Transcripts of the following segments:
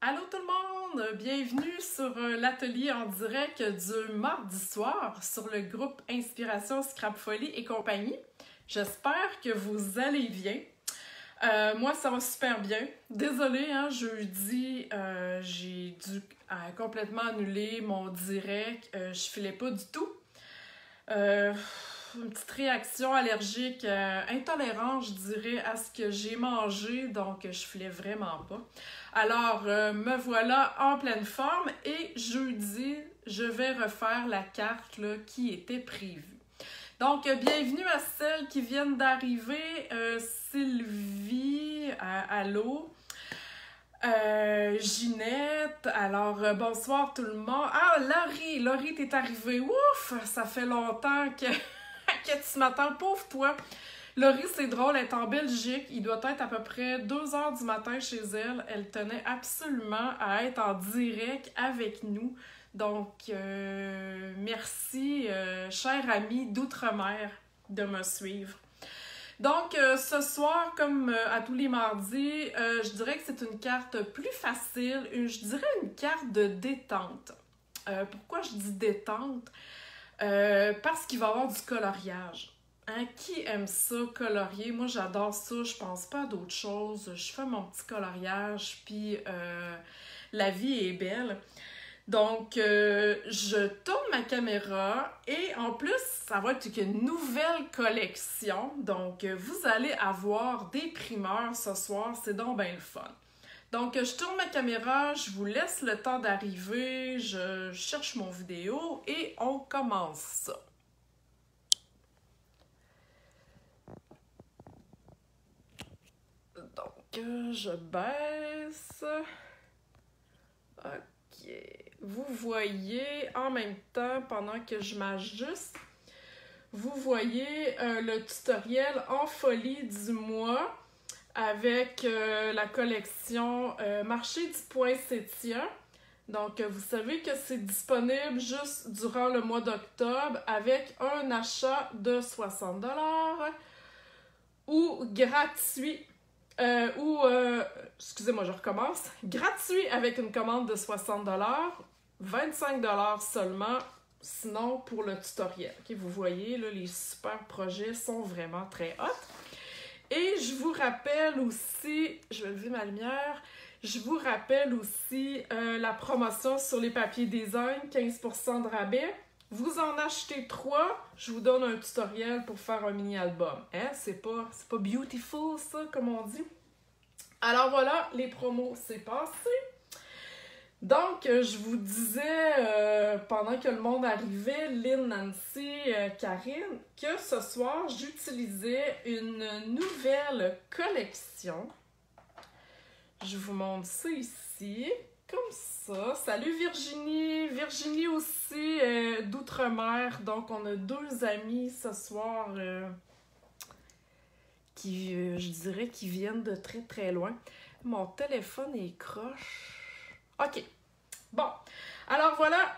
Allô tout le monde! Bienvenue sur l'atelier en direct du mardi soir sur le groupe Inspiration Scrap Folie et compagnie. J'espère que vous allez bien. Moi, ça va super bien. Désolée, jeudi, j'ai dû complètement annuler mon direct. Je filais pas du tout. Une petite réaction allergique intolérante, je dirais, à ce que j'ai mangé, donc je filais vraiment pas. Alors, me voilà en pleine forme et jeudi, je vais refaire la carte là, qui était prévue. Donc, bienvenue à celles qui viennent d'arriver. Sylvie, allô. Ginette, alors bonsoir tout le monde. Ah, Laurie, t'es arrivée. Ouf, ça fait longtemps que, que tu m'attends, pauvre toi. Laurie, c'est drôle, elle est en Belgique. Il doit être à peu près 2h du matin chez elle. Elle tenait absolument à être en direct avec nous. Donc, merci, chère amie d'outre-mer, de me suivre. Donc, ce soir, comme à tous les mardis, je dirais que c'est une carte plus facile, je dirais une carte de détente. Pourquoi je dis détente? Parce qu'il va y avoir du coloriage. Hein? Qui aime ça, colorier? Moi, j'adore ça, je pense pas à d'autres choses. Je fais mon petit coloriage, puis la vie est belle. Donc, je tourne ma caméra et en plus, ça va être une nouvelle collection. Donc, vous allez avoir des primeurs ce soir, c'est donc bien le fun. Donc, je tourne ma caméra, je vous laisse le temps d'arriver, je cherche mon vidéo et on commence ça. Donc, je baisse. OK. Vous voyez en même temps, pendant que je m'ajuste, vous voyez le tutoriel en folie du mois avec la collection Marché du poinsettia. Donc, vous savez que c'est disponible juste durant le mois d'octobre avec un achat de 60$ ou gratuit. Excusez-moi, je recommence. Gratuit avec une commande de 60$, 25$ seulement, sinon pour le tutoriel. Okay, vous voyez, là, les super projets sont vraiment très hot. Et je vous rappelle aussi, je vais lever ma lumière, je vous rappelle aussi la promotion sur les papiers design, 15% de rabais. Vous en achetez 3, je vous donne un tutoriel pour faire un mini-album. Hein? C'est pas beautiful, ça, comme on dit? Alors voilà, les promos, c'est passé. Donc, je vous disais, pendant que le monde arrivait, Lynn, Nancy, Karine, que ce soir, j'utilisais une nouvelle collection. Je vous montre ça ici. Comme ça. Salut Virginie! Virginie aussi d'outre-mer. Donc, on a 2 amis ce soir qui, je dirais, qui viennent de très très loin. Mon téléphone est croche. OK. Bon. Alors voilà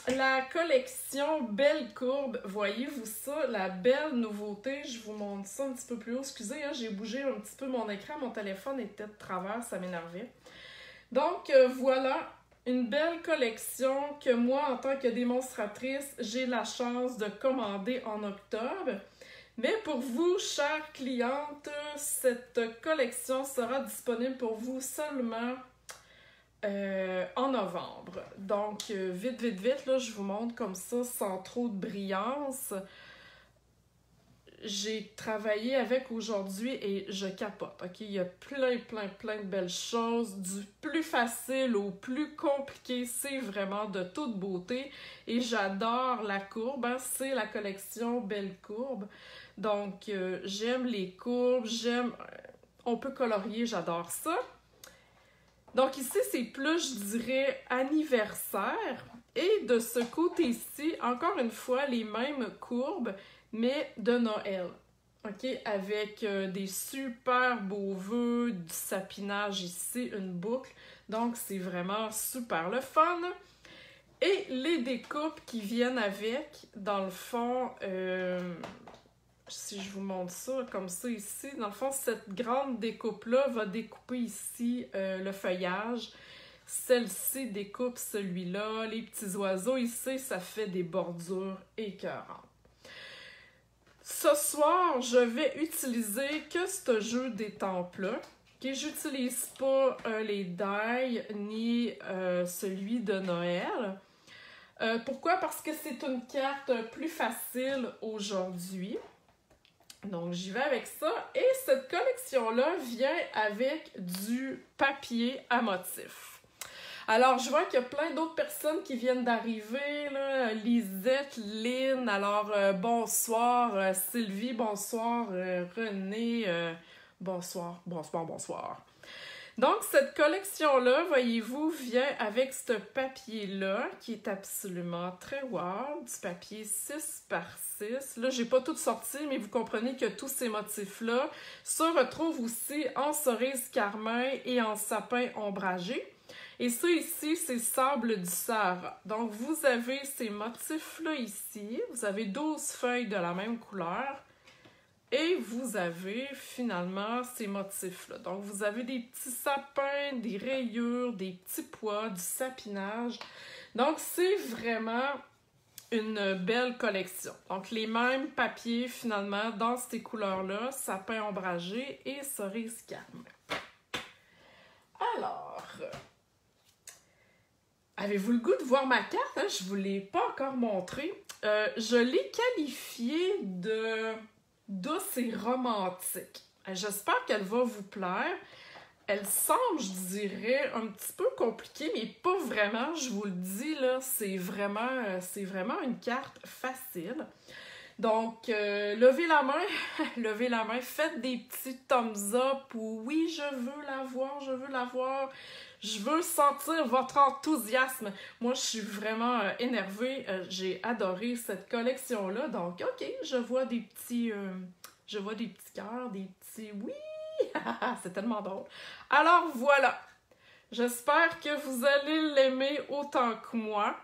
la collection Belle Courbe. Voyez-vous ça? La belle nouveauté. Je vous montre ça un petit peu plus haut. Excusez, j'ai bougé un petit peu mon écran. Mon téléphone était de travers. Ça m'énervait. Donc, voilà, une belle collection que moi, en tant que démonstratrice, j'ai la chance de commander en octobre. Mais pour vous, chères clientes, cette collection sera disponible pour vous seulement en novembre. Donc, vite, là, je vous montre comme ça, sans trop de brillance. J'ai travaillé avec aujourd'hui et je capote, ok? Il y a plein de belles choses, du plus facile au plus compliqué, c'est vraiment de toute beauté. Et j'adore la courbe, hein? C'est la collection Belle Courbe. Donc, j'aime les courbes, on peut colorier, j'adore ça. Donc ici, c'est plus, je dirais, anniversaire. Et de ce côté-ci, encore une fois, les mêmes courbes, mais de Noël. OK? Avec des super beaux vœux, du sapinage ici, une boucle. Donc, c'est vraiment super le fun. Et les découpes qui viennent avec, dans le fond, si je vous montre ça comme ça ici, dans le fond, cette grande découpe-là va découper ici le feuillage. Celle-ci découpe celui-là. Les petits oiseaux ici, ça fait des bordures écœurantes. Ce soir, je vais utiliser que ce jeu d'étampes-là. J'utilise pas les die ni celui de Noël. Pourquoi? Parce que c'est une carte plus facile aujourd'hui. Donc, j'y vais avec ça. Et cette collection-là vient avec du papier à motifs. Alors, je vois qu'il y a plein d'autres personnes qui viennent d'arriver, là. Lisette, Lynn, alors bonsoir, Sylvie, bonsoir, René, bonsoir. Donc, cette collection-là, voyez-vous, vient avec ce papier-là, qui est absolument très wow, du papier 6 par 6. Là, j'ai pas tout sorti, mais vous comprenez que tous ces motifs-là se retrouvent aussi en cerise carmin et en sapin ombragé. Et ça ici, c'est sable du Sahara. Donc, vous avez ces motifs-là ici. Vous avez 12 feuilles de la même couleur. Et vous avez finalement ces motifs-là. Donc, vous avez des petits sapins, des rayures, des petits pois, du sapinage. Donc, c'est vraiment une belle collection. Donc, les mêmes papiers finalement dans ces couleurs-là, sapin ombragé et cerise carmin. Alors... avez-vous le goût de voir ma carte? Hein? Je ne vous l'ai pas encore montrée. Je l'ai qualifiée de douce et romantique. J'espère qu'elle va vous plaire. Elle semble, je dirais, un petit peu compliquée, mais pas vraiment, je vous le dis, là, c'est vraiment une carte facile. Donc, levez la main, faites des petits thumbs up ou oui, je veux la voir. Je veux sentir votre enthousiasme. Moi, je suis vraiment énervée. J'ai adoré cette collection-là. Donc, OK, je vois des petits cœurs, des petits oui. C'est tellement drôle. Alors, voilà. J'espère que vous allez l'aimer autant que moi.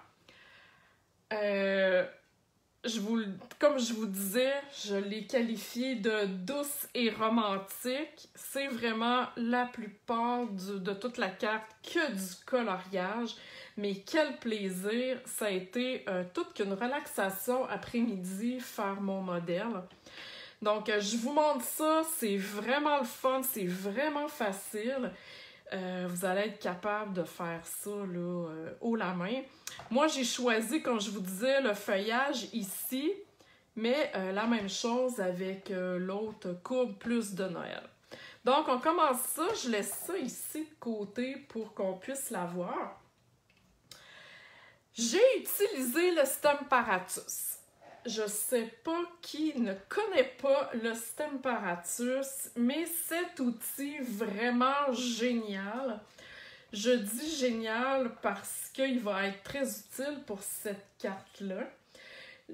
Comme je vous disais, je l'ai qualifié de douce et romantique. C'est vraiment la plupart de toute la carte que du coloriage. Mais quel plaisir! Ça a été toute qu'une relaxation après-midi faire mon modèle. Donc, je vous montre ça. C'est vraiment le fun. C'est vraiment facile. Vous allez être capable de faire ça là, haut la main. Moi, j'ai choisi, comme je vous disais, le feuillage ici, mais la même chose avec l'autre courbe plus de Noël. Donc, on commence ça. Je laisse ça ici de côté pour qu'on puisse la voir. J'ai utilisé le Stemparatus. Je ne sais pas qui ne connaît pas le Stemparatus, mais cet outil vraiment génial. Je dis génial parce qu'il va être très utile pour cette carte-là.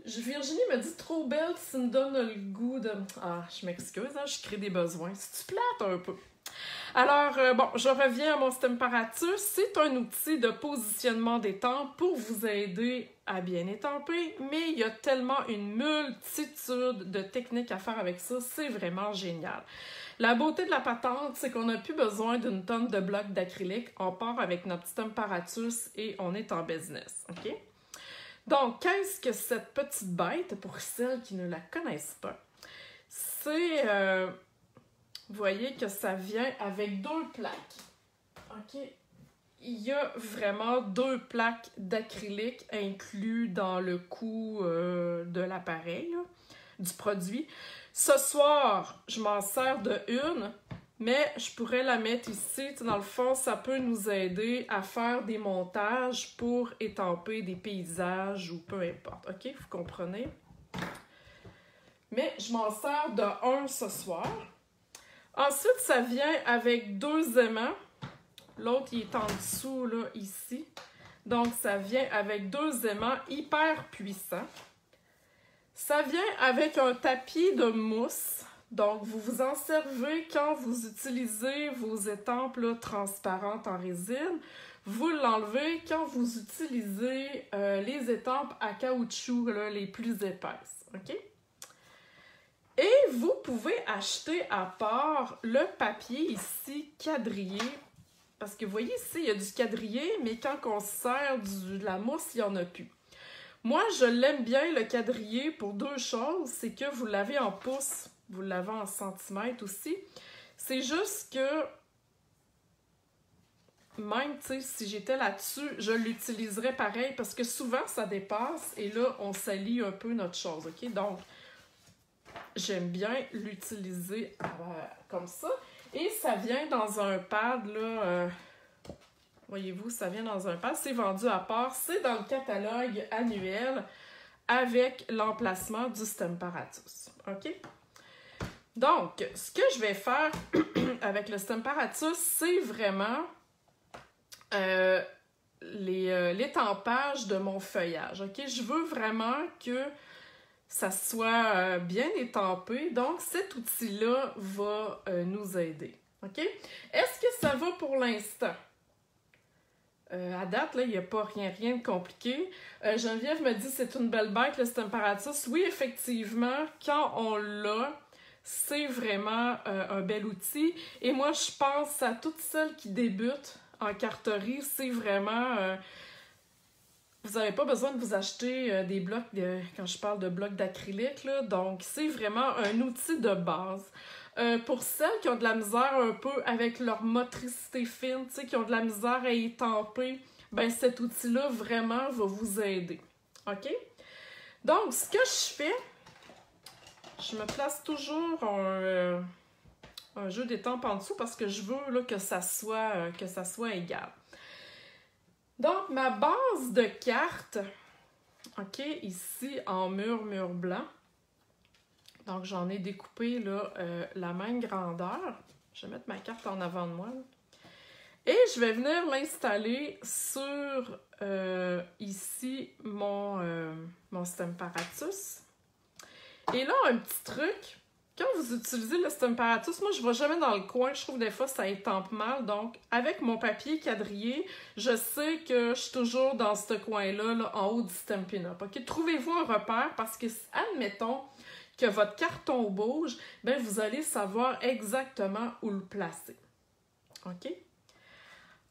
Virginie me dit « Trop belle, ça me donne le goût de... » Ah, je m'excuse, hein, je crée des besoins. C'est-tu plate un peu? Alors, bon, je reviens à mon Stemparatus. C'est un outil de positionnement d'étampe pour vous aider à bien étamper, mais il y a tellement une multitude de techniques à faire avec ça, c'est vraiment génial. La beauté de la patente, c'est qu'on n'a plus besoin d'une tonne de blocs d'acrylique. On part avec notre Stemparatus et on est en business, OK? Donc, qu'est-ce que cette petite bête, pour celles qui ne la connaissent pas? C'est... vous voyez que ça vient avec 2 plaques. OK? Il y a vraiment 2 plaques d'acrylique inclus dans le coût de l'appareil, du produit. Ce soir, je m'en sers de une, mais je pourrais la mettre ici. Dans le fond, ça peut nous aider à faire des montages pour étamper des paysages ou peu importe. OK? Vous comprenez? Mais je m'en sers de un ce soir. Ensuite, ça vient avec 2 aimants. L'autre, il est en dessous, là, ici. Donc, ça vient avec 2 aimants hyper puissants. Ça vient avec un tapis de mousse. Donc, vous vous en servez quand vous utilisez vos étampes là, transparentes en résine. Vous l'enlevez quand vous utilisez les étampes à caoutchouc, là, les plus épaisses. OK? Et vous pouvez acheter à part le papier ici quadrillé. parce que vous voyez ici, il y a du quadrillé, mais quand on sert de la mousse, il n'y en a plus. Moi, je l'aime bien, le quadrillé, pour deux choses. C'est que vous l'avez en pouces, vous l'avez en centimètres aussi. C'est juste que, même, tu sais, si j'étais là-dessus, je l'utiliserais pareil, parce que souvent, ça dépasse, et là, on salit un peu notre chose, OK? Donc, j'aime bien l'utiliser comme ça. Et ça vient dans un pad, là, voyez-vous, ça vient dans un pad. C'est vendu à part. C'est dans le catalogue annuel avec l'emplacement du Stemparatus. OK? Donc, ce que je vais faire avec le Stemparatus, c'est vraiment l'étampage de mon feuillage. OK? Je veux vraiment que ça soit bien étampé. Donc, cet outil-là va nous aider. OK? Est-ce que ça va pour l'instant? À date, là, il n'y a pas rien de compliqué. Geneviève me dit c'est une belle bête, le Stemparatus. Oui, effectivement, quand on l'a, c'est vraiment un bel outil. Et moi, je pense à toutes celles qui débutent en carterie, c'est vraiment... vous n'avez pas besoin de vous acheter des blocs, quand je parle de blocs d'acrylique, là, donc c'est vraiment un outil de base. Pour celles qui ont de la misère un peu avec leur motricité fine, qui ont de la misère à étamper, ben cet outil-là vraiment va vous aider. OK? Donc, ce que je fais, je me place toujours un jeu d'étampe en dessous parce que je veux là, que ça soit égal. Donc, ma base de carte, OK, ici en mur blanc. Donc, j'en ai découpé là, la même grandeur. Je vais mettre ma carte en avant de moi. Là. Et je vais venir l'installer sur ici mon Stemparatus. Et là, un petit truc. Quand vous utilisez le Stemparatus, moi, je ne vais jamais dans le coin. Je trouve des fois, ça étampe mal. Donc, avec mon papier quadrillé, je sais que je suis toujours dans ce coin-là, là, en haut du Stampin' Up. OK? Trouvez-vous un repère parce que, admettons que votre carton bouge, bien, vous allez savoir exactement où le placer. OK?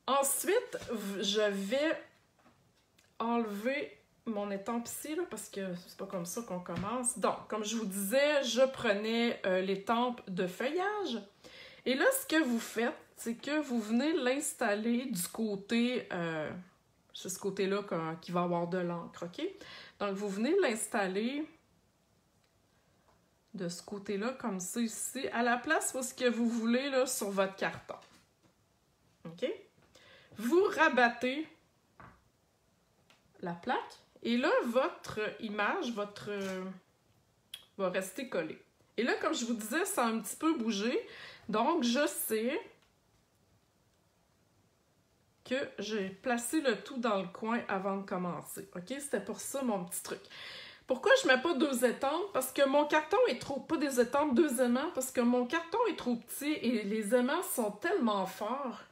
Ensuite, je vais enlever mon étampe ici, là, parce que c'est pas comme ça qu'on commence. Donc, comme je vous disais, je prenais l'étampe de feuillage. Et là, ce que vous faites, c'est que vous venez l'installer du côté, c'est ce côté-là qui va avoir de l'encre, OK? Donc, vous venez l'installer de ce côté-là, comme ça, ici, à la place où ce que vous voulez, là, sur votre carton. OK? Vous rabattez la plaque. Et là, votre image, va rester collée. Et là, comme je vous disais, ça a un petit peu bougé. Donc, je sais que j'ai placé le tout dans le coin avant de commencer. OK? C'était pour ça mon petit truc. Pourquoi je ne mets pas deux étampes? Parce que mon carton est trop... Pas des étampes, deux aimants, parce que mon carton est trop petit et les aimants sont tellement forts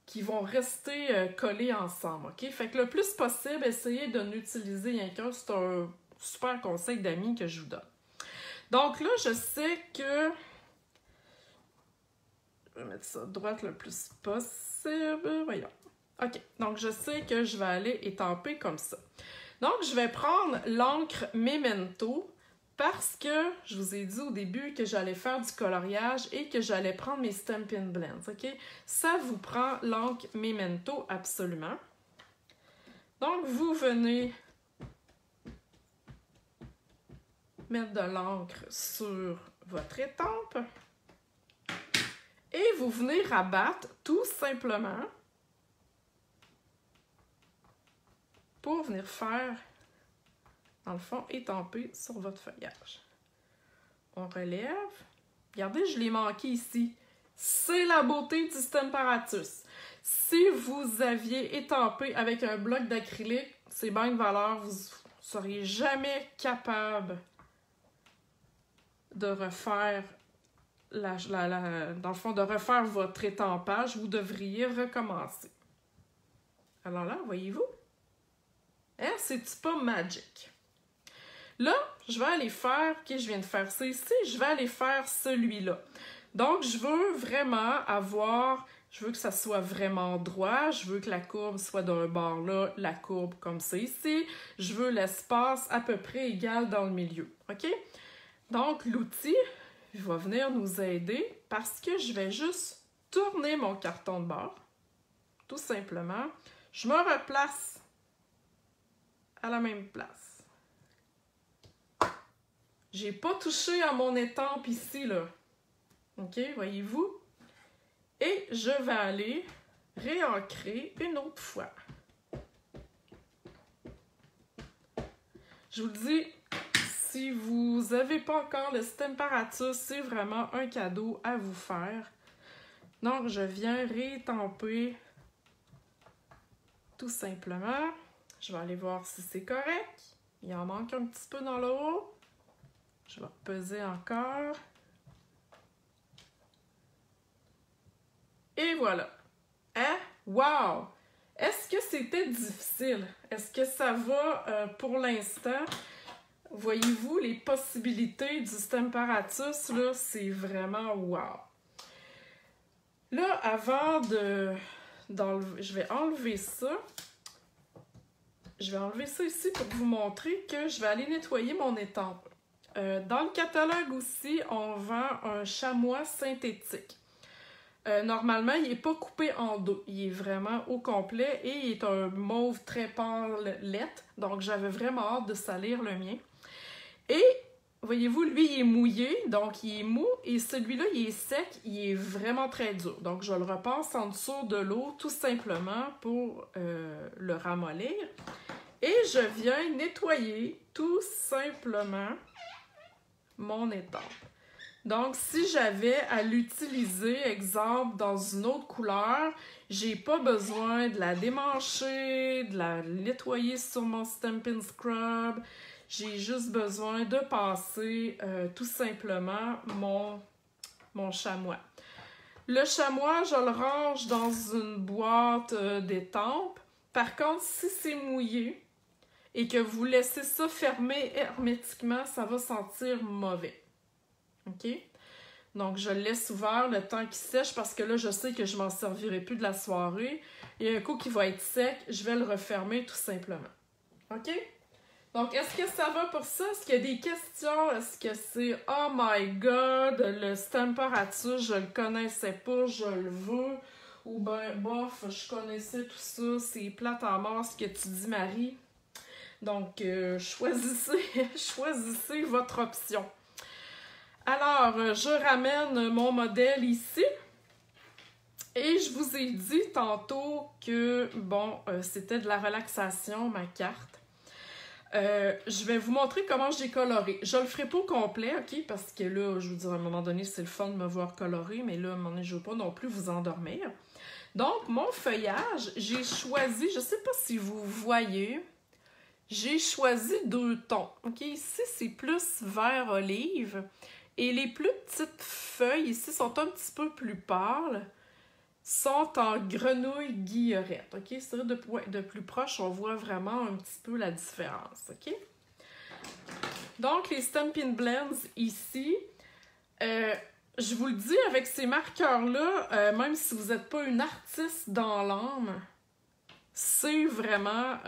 qui vont rester collés ensemble, OK? Fait que le plus possible, essayez de n'utiliser rien qu'un. C'est un super conseil d'amis que je vous donne. Donc là, je sais que... Je vais mettre ça droite le plus possible. Voyons. OK. Donc, je sais que je vais aller étamper comme ça. Donc, je vais prendre l'encre Memento parce que je vous ai dit au début que j'allais faire du coloriage et que j'allais prendre mes Stampin' Blends, OK? Ça vous prend l'encre Memento absolument. Donc, vous venez mettre de l'encre sur votre étampe et vous venez rabattre tout simplement pour venir faire, dans le fond, étamper sur votre feuillage. On relève. Regardez, je l'ai manqué ici. C'est la beauté du Stemparatus. Si vous aviez étampé avec un bloc d'acrylique, c'est bien de valeur, vous ne seriez jamais capable de refaire, dans le fond, de refaire votre étampage. Vous devriez recommencer. Alors là, voyez-vous? Hein, c'est-tu pas magic? Là, je vais aller faire, OK, je viens de faire ça ici, je vais aller faire celui-là. Donc, je veux vraiment avoir Je veux que ça soit vraiment droit. Je veux que la courbe soit d'un bord là, la courbe comme ça ici. Je veux l'espace à peu près égal dans le milieu. OK? Donc, l'outil va venir nous aider parce que je vais juste tourner mon carton de bord. Tout simplement. Je me replace à la même place. J'ai pas touché à mon étampe ici, là. OK? Voyez-vous? Et je vais aller réancrer une autre fois. Je vous le dis, si vous n'avez pas encore le Stamparatus, c'est vraiment un cadeau à vous faire. Donc, je viens réétamper tout simplement. Je vais aller voir si c'est correct. Il en manque un petit peu dans le haut. Je vais peser encore. Et voilà. Hein? Wow! Est-ce que c'était difficile? Est-ce que ça va pour l'instant? Voyez-vous, les possibilités du Stamparatus, là, c'est vraiment wow! Là, avant d'enlever, je vais enlever ça. Je vais enlever ça ici pour vous montrer que je vais aller nettoyer mon étampe. Dans le catalogue aussi, on vend un chamois synthétique. Normalement, il n'est pas coupé en deux. Il est vraiment au complet et il est un mauve très pâle lait. Donc, j'avais vraiment hâte de salir le mien. Et, voyez-vous, lui, il est mouillé, donc il est mou. Et celui-là, il est sec, il est vraiment très dur. Donc, je le repasse en dessous de l'eau, tout simplement, pour le ramollir. Et je viens nettoyer, tout simplement, mon étampe. Donc, si j'avais à l'utiliser, exemple, dans une autre couleur, j'ai pas besoin de la démancher, de la nettoyer sur mon Stampin' Scrub. J'ai juste besoin de passer tout simplement mon chamois. Le chamois, je le range dans une boîte d'étampes. Par contre, si c'est mouillé et que vous laissez ça fermer hermétiquement, ça va sentir mauvais. OK? Donc, je le laisse ouvert le temps qu'il sèche parce que là, je sais que je m'en servirai plus de la soirée. Et un coup qui va être sec, je vais le refermer tout simplement. OK? Donc, est-ce que ça va pour ça? Est-ce qu'il y a des questions? Est-ce que c'est « Oh my God, le Stamparatus, je le connaissais pas, je le veux. » Ou ben, bof, je connaissais tout ça, c'est plate à mort ce que tu dis, Marie. Donc, choisissez votre option. Alors, je ramène mon modèle ici. Et je vous ai dit tantôt que, bon, c'était de la relaxation, ma carte. Je vais vous montrer comment j'ai coloré. Je le ferai pas au complet, OK? Parce que là, je vous dis, à un moment donné, c'est le fun de me voir colorer, mais là, à un moment donné, je veux pas non plus vous endormir. Donc, mon feuillage, j'ai choisi, je sais pas si vous voyez, j'ai choisi 2 tons. OK? Ici, c'est plus vert olive. Et les plus petites feuilles ici sont un petit peu plus pâles, sont en grenouille guillerette. OK? C'est vrai, de plus proche, on voit vraiment un petit peu la différence. OK? Donc, les Stampin' Blends ici, je vous le dis, avec ces marqueurs-là, même si vous n'êtes pas une artiste dans l'âme, c'est vraiment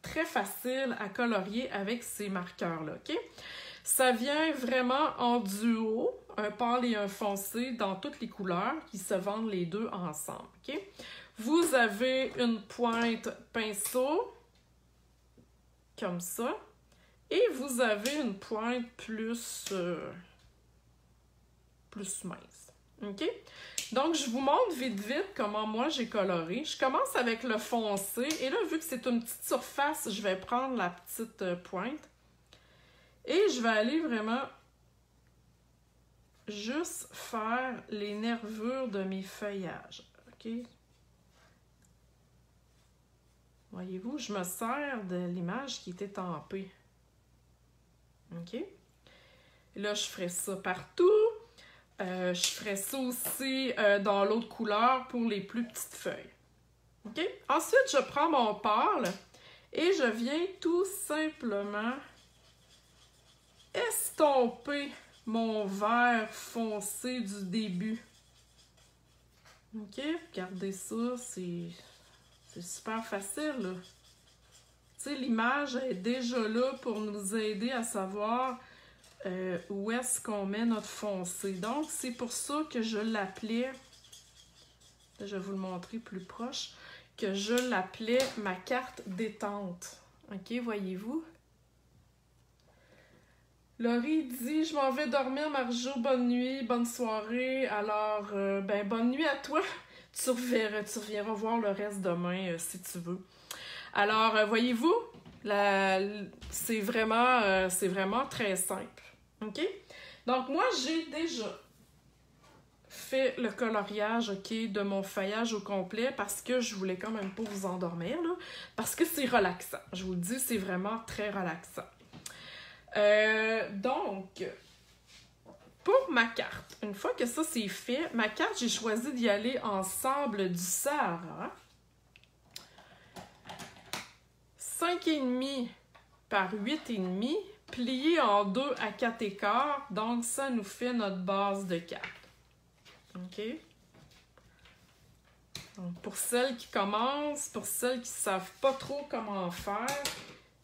très facile à colorier avec ces marqueurs-là. OK? Ça vient vraiment en duo, un pâle et un foncé dans toutes les couleurs qui se vendent les deux ensemble. Okay? Vous avez une pointe pinceau, comme ça, et vous avez une pointe plus mince. OK? Donc, je vous montre vite comment moi j'ai coloré. Je commence avec le foncé, et là, vu que c'est une petite surface, je vais prendre la petite pointe. Et je vais aller vraiment juste faire les nervures de mes feuillages. OK? Voyez-vous, je me sers de l'image qui était tempée. OK? Et là, je ferai ça partout. Je ferai ça aussi dans l'autre couleur pour les plus petites feuilles. OK? Ensuite, je prends mon pâle et je viens tout simplement estomper mon vert foncé du début. OK? Regardez ça, c'est super facile, là. Tu sais, l'image est déjà là pour nous aider à savoir où est-ce qu'on met notre foncé. Donc, c'est pour ça que je l'appelais, je vais vous le montrer plus proche, que je l'appelais ma carte détente. OK, voyez-vous? Laurie dit « Je m'en vais dormir, Marjo, bonne nuit, bonne soirée. » Alors, ben, bonne nuit à toi. Tu reviendras voir le reste demain, si tu veux. Alors, voyez-vous, c'est vraiment très simple. OK? Donc, moi, j'ai déjà fait le coloriage, OK, de mon feuillage au complet parce que je voulais quand même pas vous endormir, là, parce que c'est relaxant. Je vous le dis, c'est vraiment très relaxant. Donc, pour ma carte, une fois que ça c'est fait, ma carte, j'ai choisi d'y aller en sable du Sahara. 5,5 par 8,5, plié en 2 à 4 écarts. Donc, ça nous fait notre base de carte. OK? Donc, pour celles qui commencent, pour celles qui ne savent pas trop comment faire,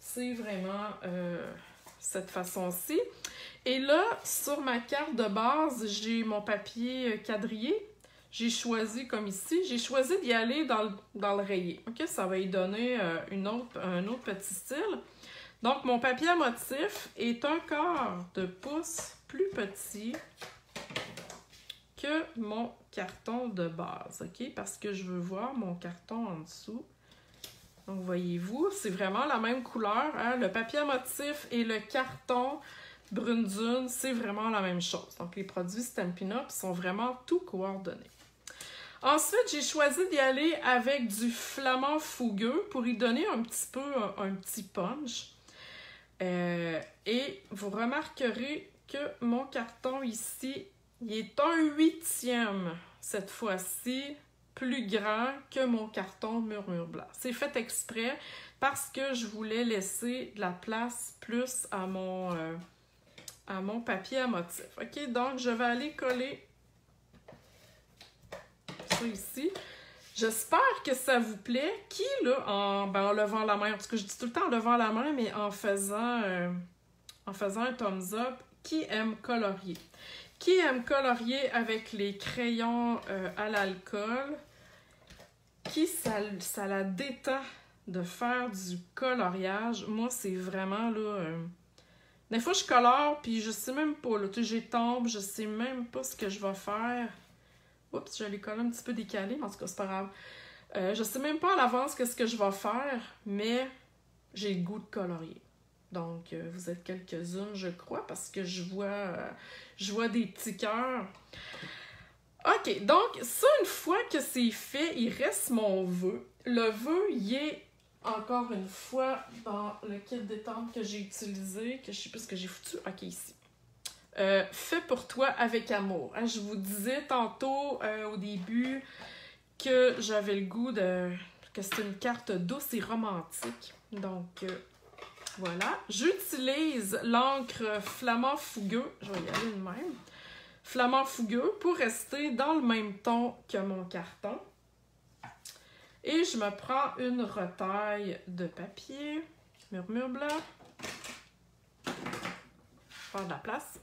c'est vraiment cette façon-ci. Et là, sur ma carte de base, j'ai mon papier quadrillé. J'ai choisi, comme ici, j'ai choisi d'y aller dans le rayé. OK? Ça va y donner un autre petit style. Donc, mon papier à motif est un quart de pouce plus petit que mon carton de base. OK? Parce que je veux voir mon carton en dessous. Donc, voyez-vous, c'est vraiment la même couleur. Hein? Le papier à motif et le carton Brune Dune, c'est vraiment la même chose. Donc, les produits Stampin' Up sont vraiment tout coordonnés. Ensuite, j'ai choisi d'y aller avec du flamand fougueux pour y donner un petit peu un petit punch. Et vous remarquerez que mon carton ici, il est 1/8 cette fois-ci plus grand que mon carton Murmure Blanc. C'est fait exprès parce que je voulais laisser de la place plus à mon papier à motif. OK, donc je vais aller coller ça ici. J'espère que ça vous plaît. Qui, là, en levant la main, parce que je dis tout le temps en levant la main, mais en faisant un thumbs up, qui aime colorier? Qui aime colorier avec les crayons à l'alcool? Qui, ça la détend de faire du coloriage? Moi, c'est vraiment, là... Des fois, je colore, puis je sais même pas, là, j'étombe, je sais même pas ce que je vais faire. Oups, je les colle un petit peu décalés, mais en tout cas, c'est pas grave. Je sais même pas à l'avance qu'est-ce que je vais faire, mais j'ai le goût de colorier. Donc, vous êtes quelques-unes, je crois, parce que je vois des petits cœurs. OK, donc, ça, une fois que c'est fait, il reste mon vœu. Le vœu, il est, encore une fois, dans le kit détente que j'ai utilisé, que je sais pas ce que j'ai foutu. OK, ici. Fait pour toi avec amour. Hein, je vous disais tantôt au début que j'avais le goût que c'est une carte douce et romantique. Donc, voilà. J'utilise l'encre Flamand fougueux. Je vais y aller de même. Flamand fougueux pour rester dans le même ton que mon carton. Et je me prends une retaille de papier. Murmure Blanc. Faire de la place.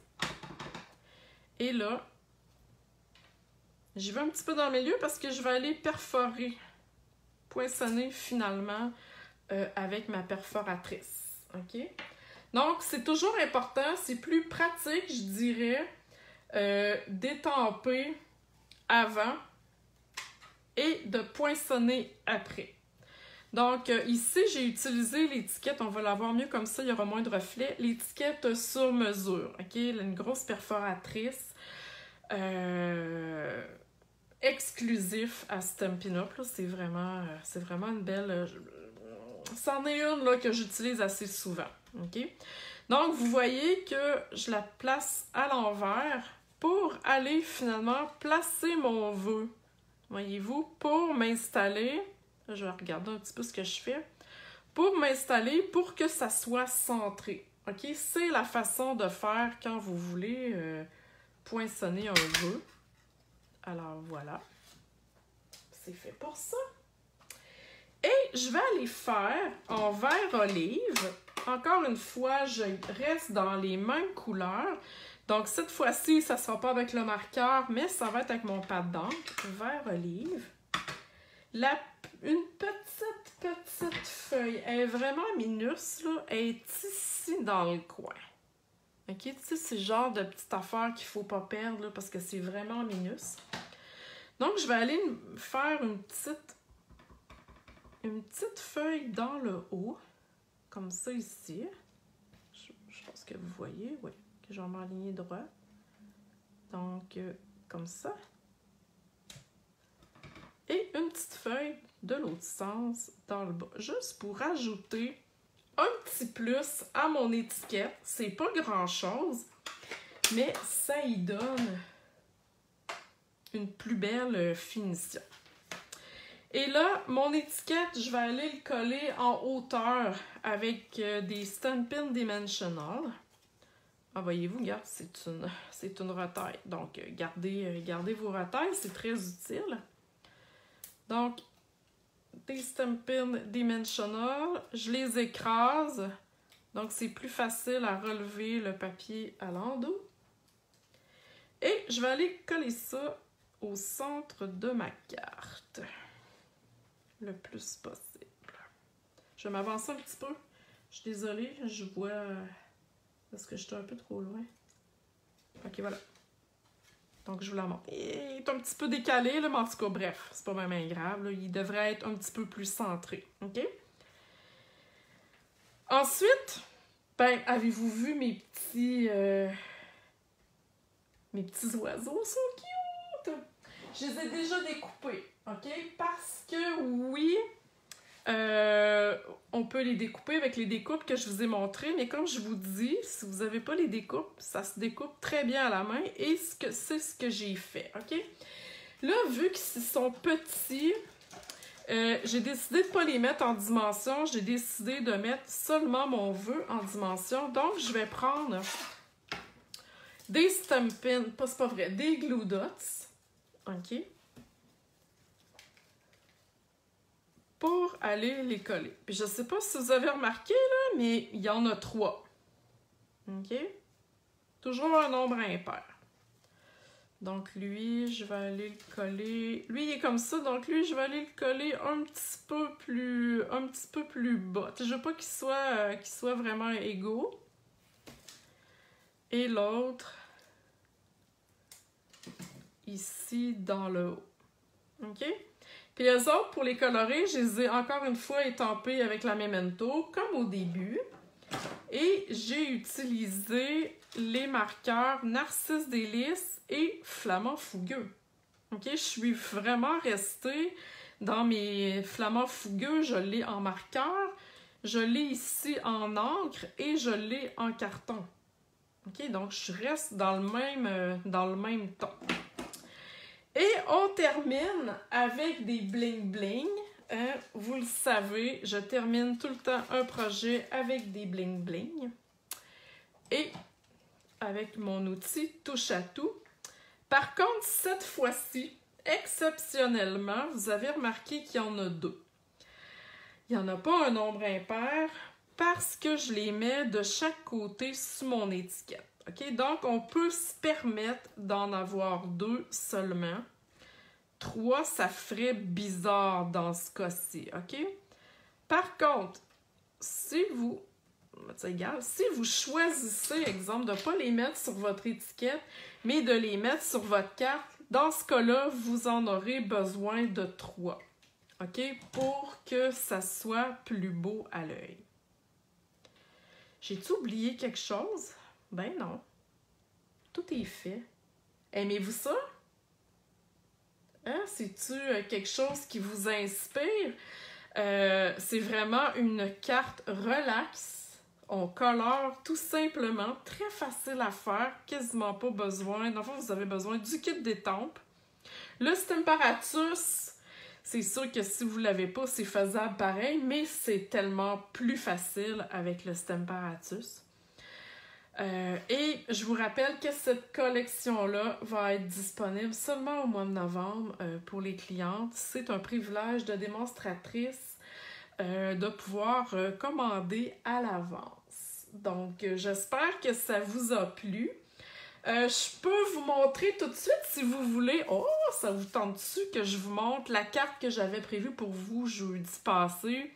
Et là, j'y vais un petit peu dans le milieu parce que je vais aller perforer, poinçonner finalement avec ma perforatrice. OK? Donc, c'est toujours important, c'est plus pratique, je dirais, d'étamper avant et de poinçonner après. Donc, ici, j'ai utilisé l'étiquette, on va la voir mieux comme ça, il y aura moins de reflets, l'étiquette sur mesure, OK? Une grosse perforatrice exclusif à Stampin' Up, c'est vraiment une belle... c'en est une là, que j'utilise assez souvent, OK? Donc, vous voyez que je la place à l'envers pour aller finalement placer mon vœu. Voyez-vous, pour m'installer... Je vais regarder un petit peu ce que je fais. Pour m'installer, pour que ça soit centré. OK? C'est la façon de faire quand vous voulez poinçonner un vœu. Alors, voilà. c'est fait pour ça. Et je vais aller faire en vert olive. Encore une fois, je reste dans les mêmes couleurs. Donc, cette fois-ci, ça ne sera pas avec le marqueur, mais ça va être avec mon pad d'encre, vert olive. Une petite feuille. Elle est vraiment minuscule. Elle est ici dans le coin. OK? Tu sais, c'est le genre de petite affaire qu'il ne faut pas perdre là, parce que c'est vraiment minuscule. Donc, je vais aller faire une petite feuille dans le haut. Comme ça ici. Je pense que vous voyez, oui, que je vais m'aligner droit. Donc, comme ça. Et une petite feuille de l'autre sens dans le bas. Juste pour ajouter un petit plus à mon étiquette. C'est pas grand-chose, mais ça y donne une plus belle finition. Et là, mon étiquette, je vais aller le coller en hauteur avec des Stampin' Dimensional. Ah, voyez-vous, regarde, c'est une retaille. Donc, gardez vos retailles, c'est très utile. Donc, des Stampin' Dimensional, je les écrase. Donc, c'est plus facile à relever le papier à l'endos. Et je vais aller coller ça au centre de ma carte. Le plus possible. Je vais m'avancer un petit peu. Je suis désolée, je vois... parce que j'étais un peu trop loin. Ok, voilà. Donc, je vous la montre. Il est un petit peu décalé, là, mais en tout cas, bref, c'est pas vraiment grave. Là. Il devrait être un petit peu plus centré. OK? Ensuite, ben, avez-vous vu mes petits oiseaux sont cute? Je les ai déjà découpés. OK? Parce que, oui, on peut les découper avec les découpes que je vous ai montrées, mais comme je vous dis, si vous n'avez pas les découpes, ça se découpe très bien à la main et c'est ce que j'ai fait, OK? Là, vu qu'ils sont petits, j'ai décidé de ne pas les mettre en dimension, j'ai décidé de mettre seulement mon vœu en dimension, donc je vais prendre des Stampin', c'est pas vrai, des Glue Dots, OK? Pour aller les coller. Puis je sais pas si vous avez remarqué, là, mais il y en a 3. OK? Toujours un nombre impair. Donc lui, je vais aller le coller. Lui, il est comme ça, donc lui, je vais aller le coller un petit peu plus bas. Je veux pas qu'il soit vraiment égaux. Et l'autre, ici, dans le haut. OK? Puis les autres, pour les colorer, je les ai encore une fois étampés avec la Memento, comme au début. Et j'ai utilisé les marqueurs Narcisse Délice et Flamand Fougueux. OK? Je suis vraiment restée dans mes flamants fougueux. Je l'ai en marqueur, je l'ai ici en encre et je l'ai en carton. OK? Donc, je reste dans le même ton. Et on termine avec des bling-bling. Vous le savez, je termine tout le temps un projet avec des bling-bling. Et avec mon outil touche à tout. Par contre, cette fois-ci, exceptionnellement, vous avez remarqué qu'il y en a 2. Il n'y en a pas un nombre impair parce que je les mets de chaque côté sur mon étiquette. OK? Donc, on peut se permettre d'en avoir 2 seulement. 3, ça ferait bizarre dans ce cas-ci. OK? Par contre, si vous choisissez, exemple, de ne pas les mettre sur votre étiquette, mais de les mettre sur votre carte, dans ce cas-là, vous en aurez besoin de 3. OK? Pour que ça soit plus beau à l'œil. J'ai-tu oublié quelque chose? Ben non. Tout est fait. Aimez-vous ça? Hein? C'est-tu quelque chose qui vous inspire? C'est vraiment une carte relax. On colore tout simplement. Très facile à faire. Quasiment pas besoin. Dans le fond, vous avez besoin du kit d'étampe. Le Stamparatus, c'est sûr que si vous ne l'avez pas, c'est faisable pareil, mais c'est tellement plus facile avec le Stamparatus. Et je vous rappelle que cette collection-là va être disponible seulement au mois de novembre pour les clientes. C'est un privilège de démonstratrice de pouvoir commander à l'avance. Donc, j'espère que ça vous a plu. Je peux vous montrer tout de suite si vous voulez. Oh, ça vous tente-tu que je vous montre la carte que j'avais prévue pour vous jeudi passé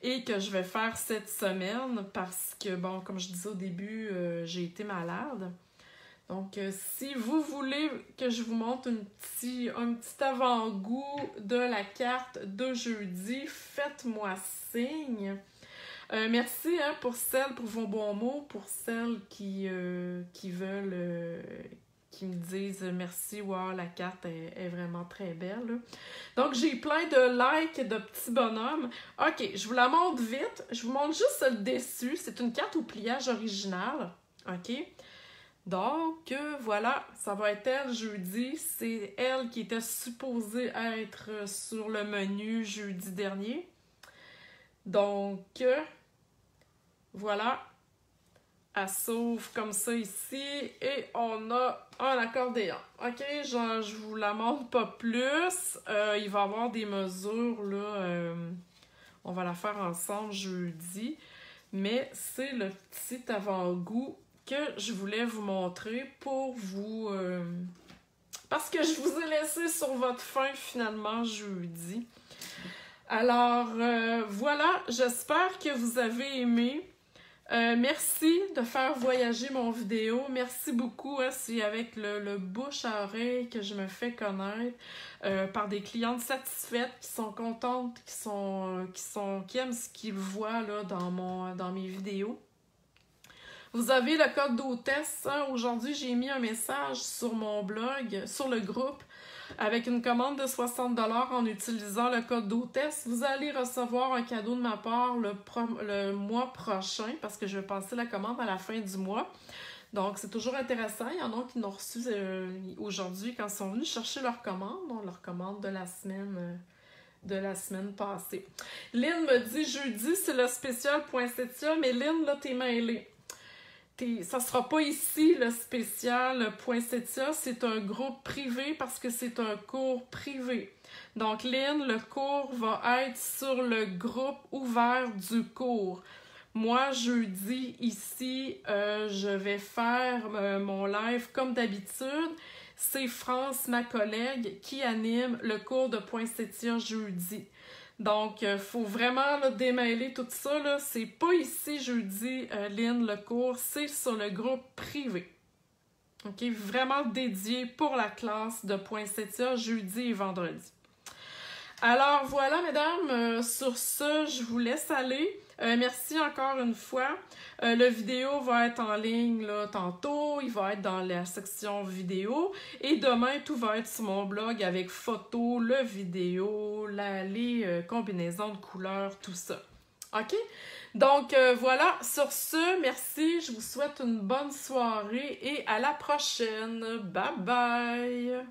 et que je vais faire cette semaine parce que, bon, comme je disais au début, j'ai été malade. Donc, si vous voulez que je vous montre un petit avant-goût de la carte de jeudi, faites-moi signe. Merci pour vos bons mots, pour celles qui veulent, qui me disent merci, wow, la carte est vraiment très belle. Là. Donc, j'ai plein de likes et de petits bonhommes. Ok, je vous la montre vite. Je vous montre juste le dessus. C'est une carte au pliage original. Ok. Donc, voilà, ça va être elle jeudi. C'est elle qui était supposée être sur le menu jeudi dernier. Donc, voilà. Elle s'ouvre comme ça ici et on a un accordéon. Ok, je vous la montre pas plus. Il va y avoir des mesures, là. On va la faire ensemble jeudi. Mais c'est le petit avant-goût que je voulais vous montrer pour vous... parce que je vous ai laissé sur votre faim finalement jeudi. Alors, voilà, j'espère que vous avez aimé. Merci de faire voyager mon vidéo. Merci beaucoup. Hein, c'est avec le bouche à oreille que je me fais connaître par des clientes satisfaites qui sont contentes, qui aiment ce qu'ils voient là, dans mes vidéos. Vous avez le code d'hôtesse. Hein? Aujourd'hui, j'ai mis un message sur mon blog, sur le groupe, avec une commande de 60$ en utilisant le code d'hôtesse. Vous allez recevoir un cadeau de ma part le mois prochain parce que je vais passer la commande à la fin du mois. Donc, c'est toujours intéressant. Il y en a qui l'ont reçu aujourd'hui quand ils sont venus chercher leur commande de la semaine passée. Lynn me dit jeudi, c'est le spécial Poinsettia, mais Lynn, là, t'es mêlée. Ça sera pas ici le spécial Poinsettia, c'est un groupe privé parce que c'est un cours privé. Donc, Lynn, le cours va être sur le groupe ouvert du cours. Moi, jeudi, ici, je vais faire mon live comme d'habitude. C'est France, ma collègue, qui anime le cours de Poinsettia jeudi. Donc, il faut vraiment là, démêler tout ça. Là. C'est pas ici jeudi, Lynn, le cours, c'est sur le groupe privé. OK? Vraiment dédié pour la classe de Poinsettia jeudi et vendredi. Alors, voilà, mesdames. Sur ce, je vous laisse aller. Merci encore une fois. Le vidéo va être en ligne là, tantôt. Il va être dans la section vidéo. Et demain, tout va être sur mon blog avec photos, le vidéo, les combinaisons de couleurs, tout ça. OK? Donc, voilà. Sur ce, merci. Je vous souhaite une bonne soirée et à la prochaine. Bye bye!